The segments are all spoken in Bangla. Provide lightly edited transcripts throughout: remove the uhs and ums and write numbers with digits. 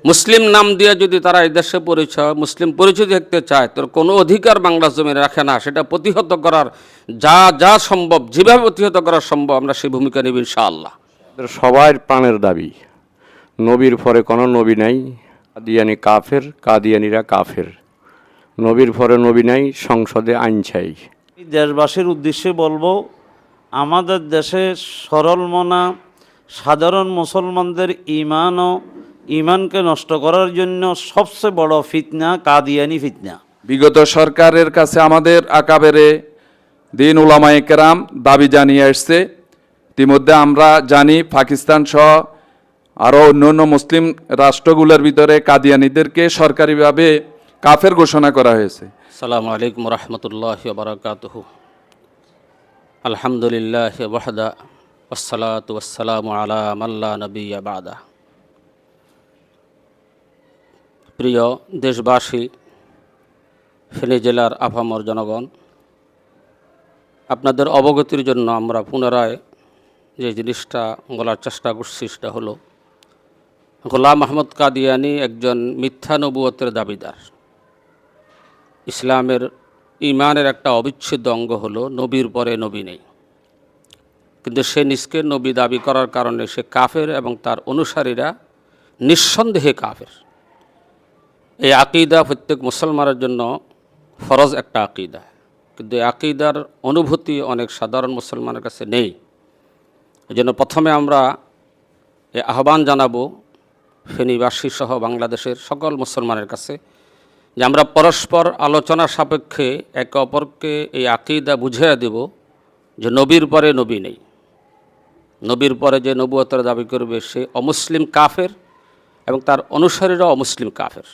মুসলিম নাম দিয়ে যদি তারা এই দেশে পরিচয় মুসলিম পরিচয় দেখতে চায় তোর কোনো অধিকার বাংলা জমিনে রাখে না। সেটা প্রতিহত করার যা যা সম্ভব, যেভাবে প্রতিহত করা সম্ভব আমরা সেই ভূমিকা নেব ইনশাআল্লাহ। সবার প্রাণের দাবি, নবীর পরে কোনো নবী নাই, কাদিয়ানি কাফের, কাদিয়ানিরা কাফের। নবীর পরে নবী নাই, সংসদে আইন চাই। দেশবাসীর উদ্দেশ্যে বলবো, আমাদের দেশে সরল মনা সাধারণ মুসলমানদের ইমানকে নষ্ট করার জন্য সবচেয়ে বড় ফিতনা কাদিয়ানি ফিতনা। বিগত সরকারের কাছে আমাদের আকাবেরে দিন উলামায়ে কেরাম দাবি জানিয়ে আসছে। ইতিমধ্যে আমরা জানি পাকিস্তান সহ আরও অন্য মুসলিম রাষ্ট্রগুলোর ভিতরে কাদিয়ানিদেরকে সরকারিভাবে কাফের ঘোষণা করা হয়েছে। আসসালামু আলাইকুম রহমতুল্লাহি ওয়া বারাকাতুহু। আলহামদুলিল্লাহ ওয়াহদা ওয়াসসালাতু ওয়াসসালামু আলা মান লা নাবিয়্যা বা'দা। প্রিয় দেশবাসী, ফেনী জেলার আপামর জনগণ, আপনাদের অবগতির জন্য আমরা পুনরায় যে জিনিসটা বলার চেষ্টা করছি সেটা হলো, গোলাম আহমদ কাদিয়ানি একজন মিথ্যা নবুয়তের দাবিদার। ইসলামের ইমানের একটা অবিচ্ছেদ্য অঙ্গ হলো নবীর পরে নবী নেই, কিন্তু সে নিজকে নবী দাবি করার কারণে সে কাফের এবং তার অনুসারীরা নিঃসন্দেহে কাফের। এই আকিদা প্রত্যেক মুসলমানের জন্য ফরজ একটা আকিদা, কিন্তু এই আকিদার অনুভূতি অনেক সাধারণ মুসলমানের কাছে নেই। এই জন্য প্রথমে আমরা এই আহ্বান জানাবো ফেনীবাসী সহ বাংলাদেশের সকল মুসলমানের কাছে যে আমরা পরস্পর আলোচনা সাপেক্ষে একে অপরকে এই আকিদা বুঝিয়ে দেব যে নবীর পরে নবী নেই। নবীর পরে যে নবুয়তের দাবি করবে সে অমুসলিম কাফের এবং তার অনুসারীরা অমুসলিম কাফের।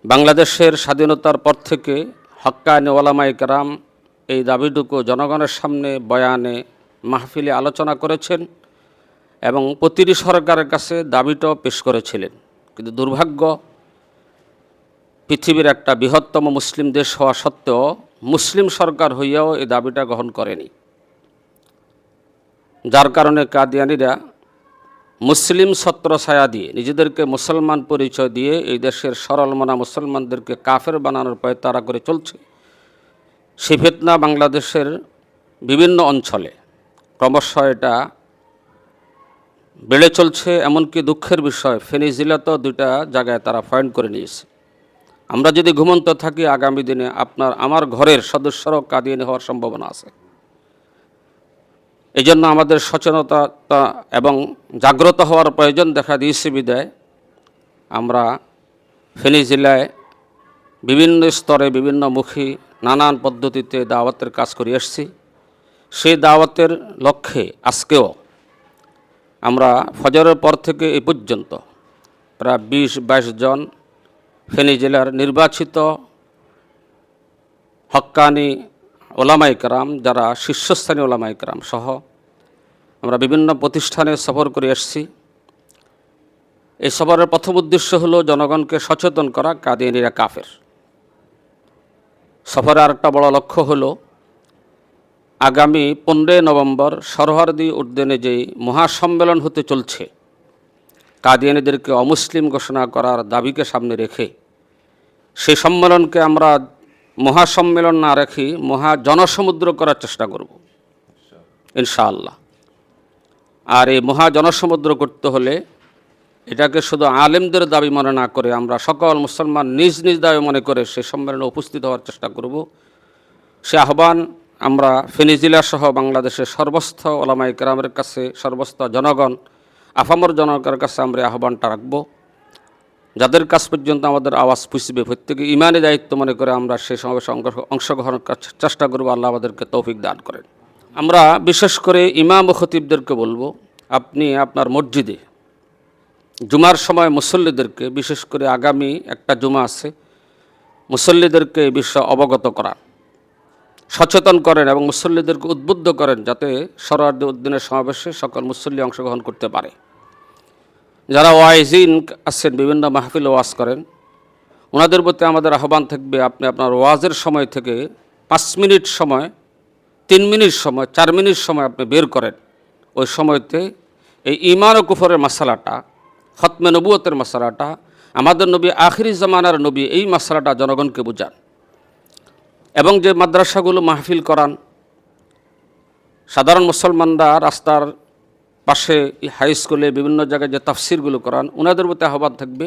বাংলাদেশের স্বাধীনতার পর থেকে হক্কানি ওলামায়ে কেরাম এই দাবিটুকু জনগণের সামনে বয়ানে মাহফিলে আলোচনা করেছেন এবং প্রতিটি সরকারের কাছে দাবিটাও পেশ করেছিলেন। কিন্তু দুর্ভাগ্য, পৃথিবীর একটা বৃহত্তম মুসলিম দেশ হওয়া সত্ত্বেও মুসলিম সরকার হইয়াও এই দাবিটা গ্রহণ করেনি, যার কারণে কাদিয়ানিরা মুসলিম ছত্রছায়া দিয়ে নিজেদেরকে মুসলমান পরিচয় দিয়ে এই দেশের সরল মনা মুসলমানদেরকে কাফের বানানোর পায়তারা করে চলছে। সে ফিতনা বাংলাদেশের বিভিন্ন অঞ্চলে ক্রমশ এটা বেড়ে চলছে। এমনকি দুঃখের বিষয়, ফেনী জেলাতেও দুইটা জায়গায় তারা পয়েন্ট করে নিয়েছে। আমরা যদি ঘুমন্ত থাকি, আগামী দিনে আপনার আমার ঘরের সদস্যরাও কাদিয়ানি হওয়ার সম্ভাবনা আছে। এই জন্য আমাদের সচেতনতা এবং জাগ্রত হওয়ার প্রয়োজন দেখা দিয়েছে বিদায় আমরা ফেনী জেলায় বিভিন্ন স্তরে বিভিন্ন মুখী নানান পদ্ধতিতে দাওয়াতের কাজ করে এসেছি। সেই দাওয়াতের লক্ষ্যে আজকেও আমরা ফজরের পর থেকে এই পর্যন্ত প্রায় 20-22 জন ফেনী জেলার নির্বাচিত হক্কানি ওলামায়ে কেরাম, যারা শীর্ষস্থানীয় ওলামায়ে কেরাম সহ আমরা বিভিন্ন প্রতিষ্ঠানে সফর করে এসেছি। এই সফরের প্রথম উদ্দেশ্য হলো জনগণকে সচেতন করা কাদিয়ানিরা কাফের। সফরের আরেকটা বড় লক্ষ্য হলো আগামী 15 নভেম্বর সরোয়ার্দী উদ্যানে যেই মহাসম্মেলন হতে চলছে, কাদিয়ানিদেরকে অমুসলিম ঘোষণা করার দাবিকে সামনে রেখে সেই সম্মেলনকে আমরা মহাসম্মেলন না রেখে মহাজনসমুদ্র করার চেষ্টা করব ইনশাআল্লাহ। আর এই মহাজনসমুদ্র করতে হলে এটাকে শুধু আলেমদের দাবি মনে না করে আমরা সকল মুসলমান নিজ নিজ দাবি মনে করে সেই সম্মেলনে উপস্থিত হওয়ার চেষ্টা করব। সে আহ্বান আমরা ফেনী জেলা সহ বাংলাদেশের সর্বস্থ ওলামায়ে কেরামের কাছে, সর্বস্থ জনগণ, আফামর জনগণের কাছে আমরা আহ্বানটা রাখব। যাদের কাছ পর্যন্ত আমাদের আওয়াজ পুষবে, প্রত্যেকে ইমানি দায়িত্ব মনে করে আমরা সেই সমাবেশে অংশগ্রহণের চেষ্টা করব। আল্লাহ আমাদেরকে তৌফিক দান করেন। আমরা বিশেষ করে ইমাম ও খতিবদেরকে বলবো, আপনি আপনার মসজিদে জুমার সময় মুসল্লিদেরকে, বিশেষ করে আগামী একটা জুমা আছে, মুসল্লিদেরকে এই বিষয়ে অবগত করান, সচেতন করেন এবং মুসল্লিদেরকে উদ্বুদ্ধ করেন যাতে সরোয়ার্দী উদ্দিনের সমাবেশে সকল মুসল্লি অংশগ্রহণ করতে পারে। যারা ওয়াইজিন আছেন, বিভিন্ন মাহফিলে ওয়াজ করেন, ওনাদের প্রতি আমাদের আহ্বান থাকবে, আপনি আপনার ওয়াজের সময় থেকে 5 মিনিট সময়, 3 মিনিট সময়, 4 মিনিট সময় আপনি বের করেন। ওই সময়তে এই ঈমান ও কুফরের মাসালাটা খতমে নবুয়তের মশালাটা, আমাদের নবী আখিরি জামানার নবী, এই মশালাটা জনগণকে বোঝান। এবং যে মাদ্রাসাগুলো মাহফিল করান, সাধারণ মুসলমানরা রাস্তার পাশে হাই স্কুলে বিভিন্ন জায়গায় যে তাফসিরগুলো করান, ওনাদের প্রতি আহ্বান থাকবে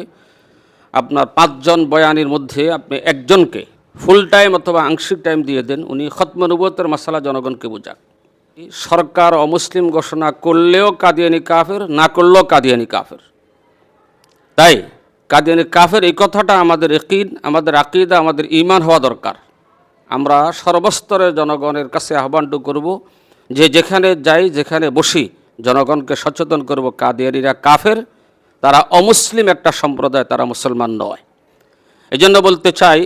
আপনার 5 জন বয়ানির মধ্যে আপনি একজনকে ফুল টাইম অথবা আংশিক টাইম দিয়ে দেন, উনি খতমে নবুয়তের মশালা জনগণকে বোঝান। সরকার অমুসলিম ঘোষণা করলেও কাদিয়ানি কাফের, না করলেও কাদিয়ানি কাফের। তাই কাদিয়ানি কাফের এই কথাটা আমাদের ইয়াকিন, আমাদের আকীদা, আমাদের ঈমান হওয়া দরকার। আমরা সর্বস্তরের জনগণের কাছে আহ্বানটুকু করব যে যেখানে যাই, যেখানে বসি, জনগণকে সচেতন করব কাদিয়ানিরা কাফের, তারা অমুসলিম একটা সম্প্রদায়, তারা মুসলমান নয়। এজন্য বলতে চাই,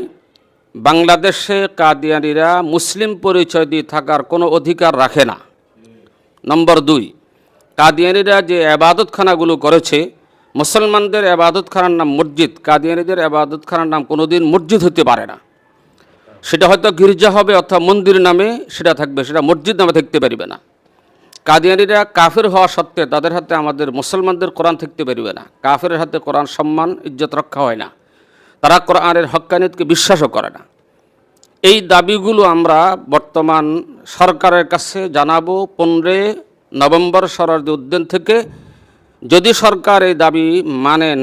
বাংলাদেশে কাদিয়ানিরা মুসলিম পরিচয় দিয়ে থাকার কোনো অধিকার রাখে না। নম্বর 2, কাদিয়ানিরা যে আবাদতখানাগুলো করেছে, মুসলমানদের আবাদতখানার নাম মসজিদ, কাদিয়ানিদের আবাদতখানার নাম কোনোদিন মসজিদ হতে পারে না। সেটা হয়তো গির্জা হবে অথবা মন্দির নামে সেটা থাকবে, সেটা মসজিদ নামে থাকতে পারবে না। কাদিয়ানিরা কাফের হওয়া সত্ত্বে তাদের হাতে আমাদের মুসলমানদের কোরআন থাকতে পারবে না। কাফের হাতে কোরআন সম্মান ইজ্জত রক্ষা হয় না, তারা কোরআনের হক্কানিয়তকে বিশ্বাসও করে না। এই দাবিগুলো আমরা বর্তমান সরকারের কাছে জানাবো 15 নভেম্বর শরৎ উদ্যান থেকে। যদি সরকার এই দাবি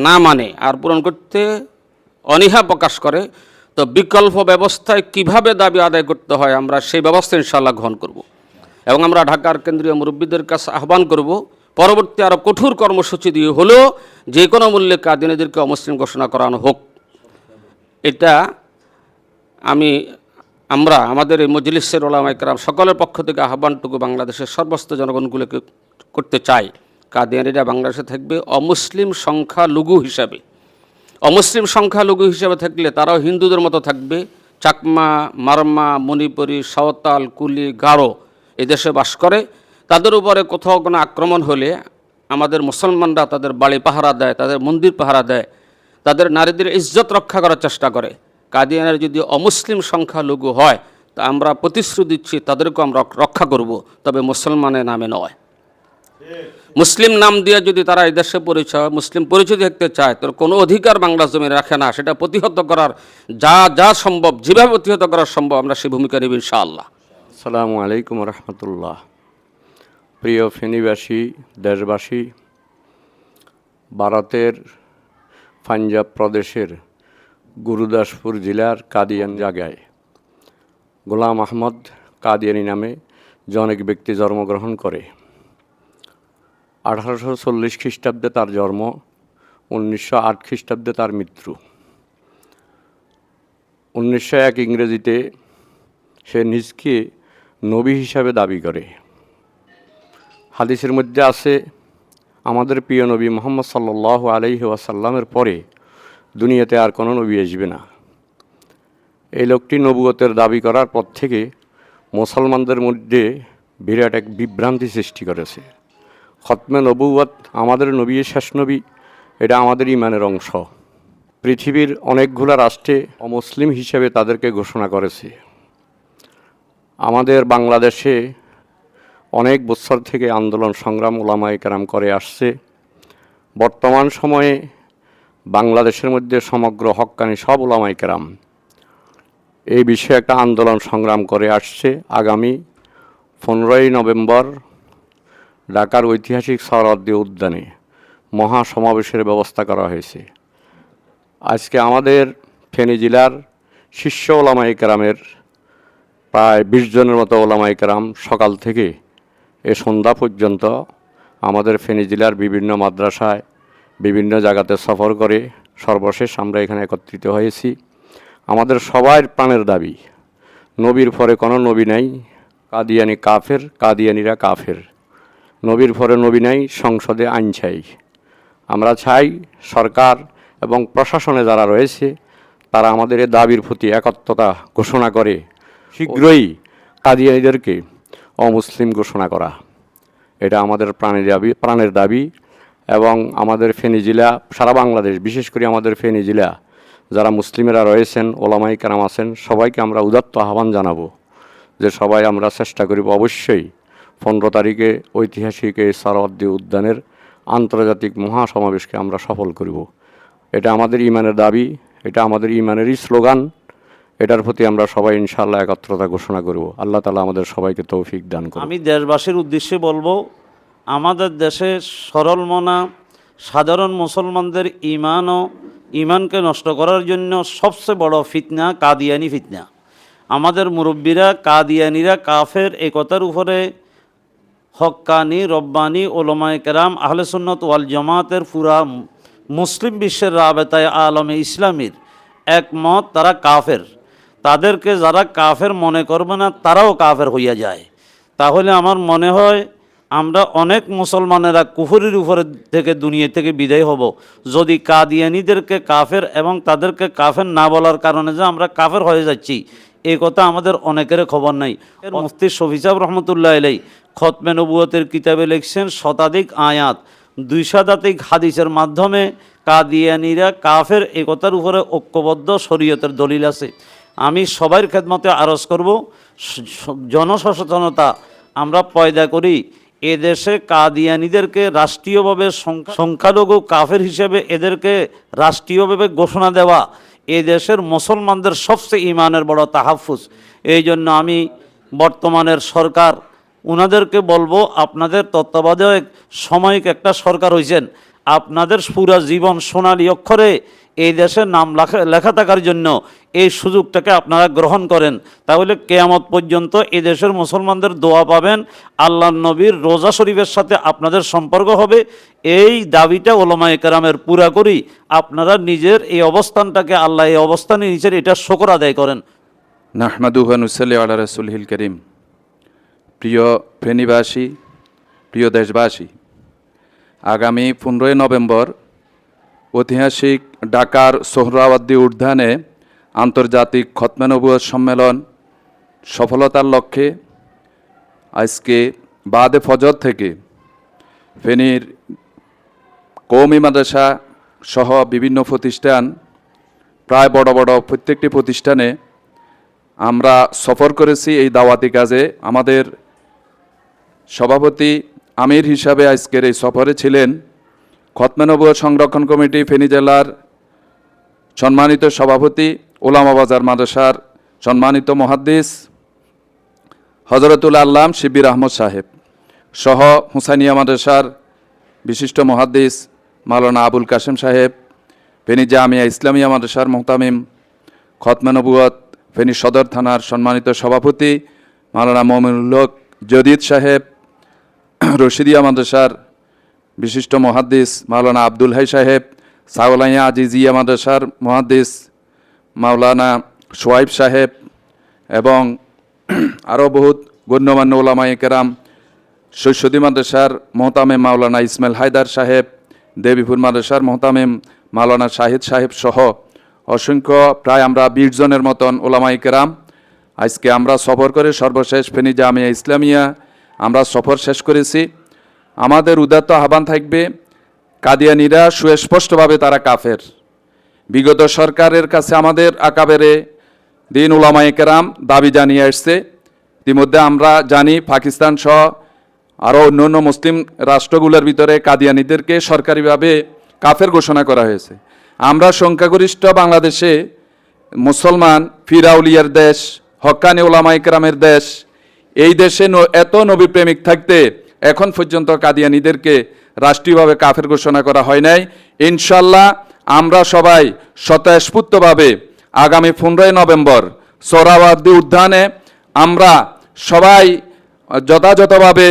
না মানে আর পূরণ করতে অনীহা প্রকাশ করে, তো বিকল্প ব্যবস্থায় কিভাবে দাবি আদায় করতে হয় আমরা সেই ব্যবস্থা ইনশাআল্লাহ গ্রহণ করব। এবং আমরা ঢাকার কেন্দ্রীয় মুরব্বীদের কাছে আহ্বান করব, পরবর্তী আরও কঠোর কর্মসূচি দিয়ে হলেও যে কোনো মূল্যে কাদিয়ানীদেরকে অমুসলিম ঘোষণা করানো হোক। এটা আমরা আমাদের এই মজলিসের ওলামায়ে কেরাম সকলের পক্ষ থেকে আহ্বানটুকু বাংলাদেশের সর্বস্ত জনগণগুলোকে করতে চাই। কাদিয়ানীরা বাংলাদেশে থাকবে অমুসলিম সংখ্যালঘু হিসাবে। অমুসলিম সংখ্যালঘু হিসাবে থাকলে তারাও হিন্দুদের মতো থাকবে। চাকমা, মারমা, মণিপুরী, সাঁওতাল, কুলি, গারো এদেশে বাস করে। তাদের উপরে কোথাও কোনো আক্রমণ হলে আমাদের মুসলমানরা তাদের বাড়ি পাহারা দেয়, তাদের মন্দির পাহারা দেয়, তাদের নারীদের ইজ্জত রক্ষা করার চেষ্টা করে। কাদিয়ানের যদি অমুসলিম সংখ্যালঘু হয় তা আমরা প্রতিশ্রুতি দিচ্ছি তাদেরকেও আমরা রক্ষা করব, তবে মুসলমানের নামে নয়। মুসলিম নাম দিয়ে যদি তারা এই দেশে মুসলিম পরিচয় দেখতে চায়, তার কোনো অধিকার বাংলা জমি রাখে না। সেটা প্রতিহত করার যা সম্ভব, যেভাবে প্রতিহত করা সম্ভব আমরা সেই ভূমিকা নেব ইনশাআল্লাহ। আসসালামু আলাইকুম রহমতুল্লাহ। প্রিয় ফেনীবাসী, দেশবাসী, ভারতের পাঞ্জাব প্রদেশের গুরুদাসপুর জেলার কাদিয়ান জায়গায় গোলাম আহমদ কাদিয়ানি নামে জনৈক ব্যক্তি জন্মগ্রহণ করে। 1840 খ্রিস্টাব্দে তার জন্ম, 1908 খ্রিস্টাব্দে তার মৃত্যু। 1901 ইংরেজিতে সে নিজকে নবী হিসাবে দাবি করে। হাদিসের মধ্যে আছে, আমাদের প্রিয় নবী মুহাম্মদ সাল্লাল্লাহু আলাইহি ওয়াসাল্লামের পরে দুনিয়াতে আর কোনো নবী আসবে না। এই লোকটি নবুয়তের দাবি করার পর থেকে মুসলমানদের মধ্যে বিরাট এক বিভ্রান্তি সৃষ্টি করেছে। খতমে নবুয়ত, আমাদের নবী শেষ নবী, এটা আমাদের ঈমানের অংশ। পৃথিবীর অনেকগুলো রাষ্ট্রে অমুসলিম হিসেবে তাদেরকে ঘোষণা করেছে। আমাদের বাংলাদেশে অনেক বছর থেকে আন্দোলন সংগ্রাম উলামায়ে কেরাম করে আসছে। বর্তমান সময়ে বাংলাদেশের মধ্যে সমগ্র হক্কানি সব উলামায়ে কেরাম এই বিষয়ে একটা আন্দোলন সংগ্রাম করে আসছে। আগামী 15ই নভেম্বর ঢাকার ঐতিহাসিক সোহরাওয়ার্দী উদ্যানে মহাসমাবেশের ব্যবস্থা করা হয়েছে। আজকে আমাদের ফেনী জেলার শীর্ষ ওলামায়ে কেরামের প্রায় 20 জনের মতো ওলামায়ে কেরাম সকাল থেকে এ সন্ধ্যা পর্যন্ত আমাদের ফেনী জেলার বিভিন্ন মাদ্রাসায় বিভিন্ন জায়গাতে সফর করে সর্বশেষ আমরা এখানে একত্রিত হয়েছি। আমাদের সবার প্রাণের দাবি, নবীর পরে কোনো নবী নাই, কাদিয়ানি কাফের, কাদিয়ানিরা কাফের। নবীর পরে নবী নাই, সংসদে আইন চাই। আমরা চাই সরকার এবং প্রশাসনে যারা রয়েছে তারা আমাদের এই দাবির প্রতি একত্রতা ঘোষণা করে শীঘ্রই কাদিয়ানীদেরকে অমুসলিম ঘোষণা করা। এটা আমাদের প্রাণের দাবি। এবং আমাদের ফেনী জেলা, সারা বাংলাদেশ, বিশেষ করে আমাদের ফেনী জেলা যারা মুসলিমেরা রয়েছেন, ওলামায়ে কেরাম আছেন, সবাইকে আমরা উদাত্ত আহ্বান জানাবো যে সবাই আমরা চেষ্টা করিব অবশ্যই 15 তারিখে ঐতিহাসিক এই সোহরাওয়ার্দী উদ্যানের আন্তর্জাতিক মহাসমাবেশকে আমরা সফল করব। এটা আমাদের ইমানের দাবি, এটা আমাদের ইমানেরই স্লোগান। এটার প্রতি আমরা সবাই ইনশাআল্লাহ একত্রতা ঘোষণা করব। আল্লাহ তাআলা আমাদের সবাইকে তৌফিক দান করুন। আমি দেশবাসীর উদ্দেশ্যে বলবো, আমাদের দেশে সরল মনা সাধারণ মুসলমানদের ইমানকে নষ্ট করার জন্য সবচেয়ে বড় ফিতনা কাদিয়ানি ফিতনা। আমাদের মুরব্বীরা কাদিয়ানিরা কাফের এই কথার উপরে হক্কানি রব্বানি ওলামায়ে কেরাম আহলে সুন্নাত ওয়াল জামাতের পুরা মুসলিম বিশ্বের রাবেতায়ে আলমে ইসলামীর একমত, তারা কাফের। তাদেরকে যারা কাফের মনে করবে না তারাও কাফের হইয়া যায়। তাহলে আমার মনে হয় আমরা অনেক মুসলমানেরা কুফরির উপরে থেকে দুনিয়া থেকে বিদায় হব যদি কাদিয়ানিদেরকে কাফের এবং তাদেরকে কাফের না বলার কারণে যে আমরা কাফের হয়ে যাচ্ছি এই কথা আমাদের অনেকের খবর নাই। মুফতি শফি সাহেব রহমতুল্লাহ আলাইহি খতমে নবুয়তের কিতাবে লিখছেন শতাধিক আয়াত 200 হাদিসের মাধ্যমে কাদিয়ানিরা কাফের এই কথার উপরে ঐক্যবদ্ধ শরীয়তের দলিল আছে। আমি সবার খেদমতে আরজ করব, জনসচেতনতা আমরা পয়দা করি। এদেশে কাদিয়ানিদেরকে রাষ্ট্রীয়ভাবে সংখ্যালঘু কাফের হিসেবে এদেরকে রাষ্ট্রীয়ভাবে ঘোষণা দেওয়া এই দেশের মুসলমানদের সবচেয়ে ইমানের বড় তাহাফুজ। এই জন্য আমি বর্তমানের সরকার উনাদেরকে বলবো, আপনাদের তত্ত্বাবধায়ক সাময়িক একটা সরকার হয়েছেন, আপনাদের পুরা জীবন সোনালী অক্ষরে এই দেশের নাম লেখা থাকার জন্য এই সুযোগটাকে আপনারা গ্রহণ করেন। তাহলে কিয়ামত পর্যন্ত এই দেশের মুসলমানদের দোয়া পাবেন, আল্লাহর নবীর রোজা শরীফের সাথে আপনাদের সম্পর্ক হবে। এই দাবিটা উলামায়ে কেরামের পুরা করি। আপনারা নিজের এই অবস্থানটাকে আল্লাহ এই অবস্থানে নিজের এটা শুকর আদায় করেন। নাহমাদুহু ওয়া নুসাল্লি আলা রাসূলিল কারীম। প্রিয় ফেনীবাসী, প্রিয় দেশবাসী, আগামী 15 নভেম্বর ঐতিহাসিক ঢাকার সোহরাওয়ার্দী উদ্যানে আন্তর্জাতিক খতমে নবুয়ত সম্মেলন সফলতার লক্ষ্যে আজকে বাদে ফজর থেকে ফেনীর কওমি মাদ্রাসা সহ বিভিন্ন প্রতিষ্ঠান, প্রায় বড় বড় প্রত্যেকটি প্রতিষ্ঠানে আমরা সফর করেছি। এই দাওয়াতি কাজে আমাদের সভাপতি আমির হিসাবে আজকের এই সফরে ছিলেন খতমে নবুয়ত সংরক্ষণ কমিটি ফেনী জেলার সম্মানিত সভাপতি ওলামা বাজার মাদ্রাসার সম্মানিত মুহাদ্দিস হযরতুল আল্লাম শিবির আহমদ সাহেব সহ হুসাইনিয়া মাদ্রাসার বিশিষ্ট মুহাদ্দিস মাওলানা আবুল কাসেম সাহেব, ফেনী জামিয়া ইসলামিয়া মাদ্রাসার মুহতামিম, খতমে নবুয়ত ফেনী সদর থানার সম্মানিত সভাপতি মাওলানা মুমিনুল হক জদিদ সাহেব, রশিদিয়া মাদ্রাসার বিশিষ্ট মুহাদ্দিস মাওলানা আব্দুল হাই সাহেব, সাওলাইয়া আজিজিয়া মাদ্রাসার মুহাদ্দিস মাওলানা সোয়াইব সাহেব এবং আরও বহুত গণ্যমান্য ওলামায়ে কেরাম, শৈশদী মাদ্রাসার মোহতামিম মাওলানা ইসমাইল হায়দার সাহেব, দেবীপুর মাদ্রাসার মোহতামিম মাওলানা শাহিদ সাহেব সহ অসংখ্য প্রায় আমরা 20 জনের মতন ওলামায়ে কেরাম আজকে আমরা সফর করে সর্বশেষ ফেনী জামিয়া ইসলামিয়া আমরা সফর শেষ করেছি। আমাদের উদাত্ত আহ্বান থাকবে, কাদিয়ানিরা সুস্পষ্টভাবে তারা কাফের। বিগত সরকারের কাছে আমাদের আকাবেরে দিন উলামায়ে কেরাম দাবি জানিয়ে আসছে। ইতিমধ্যে আমরা জানি পাকিস্তান সহ আরও অন্যান্য মুসলিম রাষ্ট্রগুলোর ভিতরে কাদিয়ানিদেরকে সরকারিভাবে কাফের ঘোষণা করা হয়েছে। আমরা সংখ্যাগরিষ্ঠ বাংলাদেশে মুসলমান, ফিরাউলিয়ার দেশ, হক্কানি উলামায়ে কেরামের দেশ, এই দেশে এত নবী প্রেমিক থাকতে এখন পর্যন্ত কাদিয়ানিদেরকে রাষ্ট্রীয়ভাবে কাফের ঘোষণা করা হয় নাই। ইনশাল্লাহ আমরা সবাই স্বতঃস্ফূর্তভাবে আগামী 15 নভেম্বর সোহরাওয়ার্দী উদ্যানে আমরা সবাই যথাযথভাবে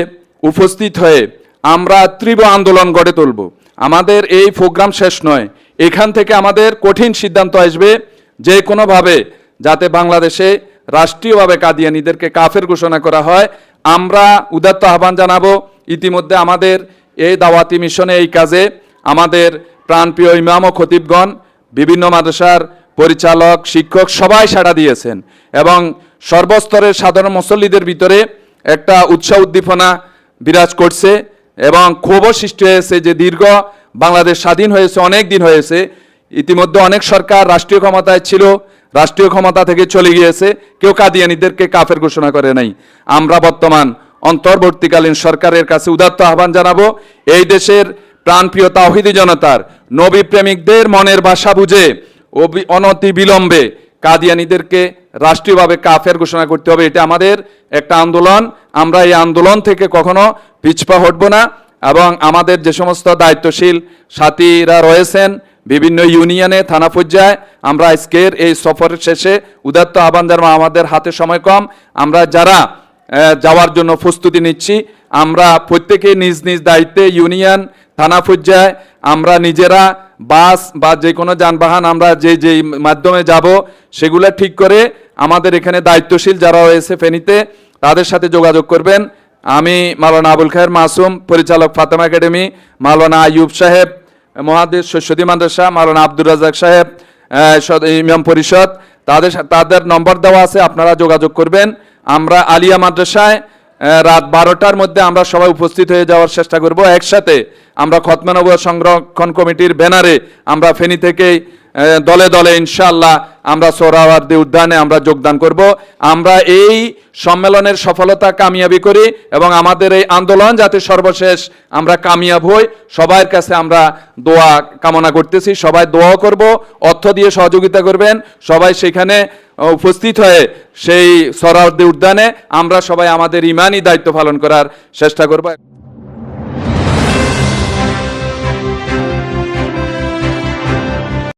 উপস্থিত হয়ে আমরা তীব্র আন্দোলন গড়ে তুলব। আমাদের এই প্রোগ্রাম শেষ নয়, এখান থেকে আমাদের কঠিন সিদ্ধান্ত আসবে যে কোনোভাবে যাতে বাংলাদেশে রাষ্ট্রীয়ভাবে কাদিয়ানিদেরকে কাফের ঘোষণা করা হয়। আমরা উদাত্ত আহ্বান জানাবো। ইতিমধ্যে আমাদের এই দাওয়াতি মিশনে এই কাজে আমাদের প্রাণপ্রিয় ইমাম ও খতিবগণ, বিভিন্ন মাদ্রাসার পরিচালক, শিক্ষক সবাই সাড়া দিয়েছেন এবং সর্বস্তরের সাধারণ মুসল্লিদের ভিতরে একটা উৎসাহ উদ্দীপনা বিরাজ করছে এবং ক্ষোভও সৃষ্টি হয়েছে যে দীর্ঘ বাংলাদেশ স্বাধীন হয়েছে, অনেক দিন হয়েছে, ইতিমধ্যে অনেক সরকার রাষ্ট্রীয় ক্ষমতায় ছিল, রাষ্ট্রীয় ক্ষমতা থেকে চলে গিয়েছে, কেউ কাদিয়ানিদেরকে কাফের ঘোষণা করে নাই। আমরা বর্তমান অন্তর্বর্তীকালীন সরকারের কাছে উদাত্ত আহ্বান জানাবো, এই দেশের প্রাণপ্রিয় তাওহীদি জনতার নবী প্রেমিকদের মনের ভাষা বুঝে অনতি বিলম্বে কাদিয়ানীদেরকে রাষ্ট্রীয়ভাবে কাফের ঘোষণা করতে হবে। এটা আমাদের একটা আন্দোলন। আমরা এই আন্দোলন থেকে কখনো পিছপা হটব না এবং আমাদের যে সমস্ত দায়িত্বশীল সাথীরা রয়েছেন বিভিন্ন ইউনিয়নে, থানা পর্যায়ে, আমরা আজকের এই সফরের শেষে উদাত্ত আহ্বান জানাবো, আমাদের হাতে সময় কম, আমরা যারা যাওয়ার জন্য প্রস্তুতি নিচ্ছি আমরা প্রত্যেকে নিজ নিজ দায়িত্বে ইউনিয়ন, থানা পর্যায়ে আমরা নিজেরা বাস বা যে কোনো যানবাহন আমরা যে মাধ্যমে যাব সেগুলো ঠিক করে আমাদের এখানে দায়িত্বশীল যারা রয়েছে ফেনীতে তাদের সাথে যোগাযোগ করবেন। আমি মাওলানা আবুল খায়ের মাসুম, পরিচালক ফাতেমা একাডেমি, মাওলানা আইয়ুব সাহেব মহাদিস শৈশদী মাদ্রাসা, মাওলানা আব্দুর রাজাক সাহেব ইমাম পরিষদ, তাদের নম্বর দেওয়া আছে, আপনারা যোগাযোগ করবেন। আমরা আলিয়া মাদ্রাসায় রাত 12টার মধ্যে আমরা সবাই উপস্থিত হয়ে যাওয়ার চেষ্টা করব। একসাথে আমরা খতমে নবুয়ত সংরক্ষণ কমিটির ব্যানারে আমরা ফেনী থেকে দলে দলে ইনশাআল্লাহ আমরা সোহরাওয়ার্দী উদ্যানে আমরা যোগদান করব। আমরা এই সম্মেলনের সফলতা কামিয়াবি করি এবং আমাদের এই আন্দোলন যাতে সর্বশেষ আমরা কামিয়াব হই, সবার কাছে আমরা দোয়া কামনা করতেছি। সবাই দোয়া করব, অর্থ দিয়ে সহযোগিতা করবেন, সবাই সেখানে উপস্থিত হয়ে সেই সোহরাওয়ার্দী উদ্যানে আমরা সবাই আমাদের ইমানি দায়িত্ব পালন করার চেষ্টা করব।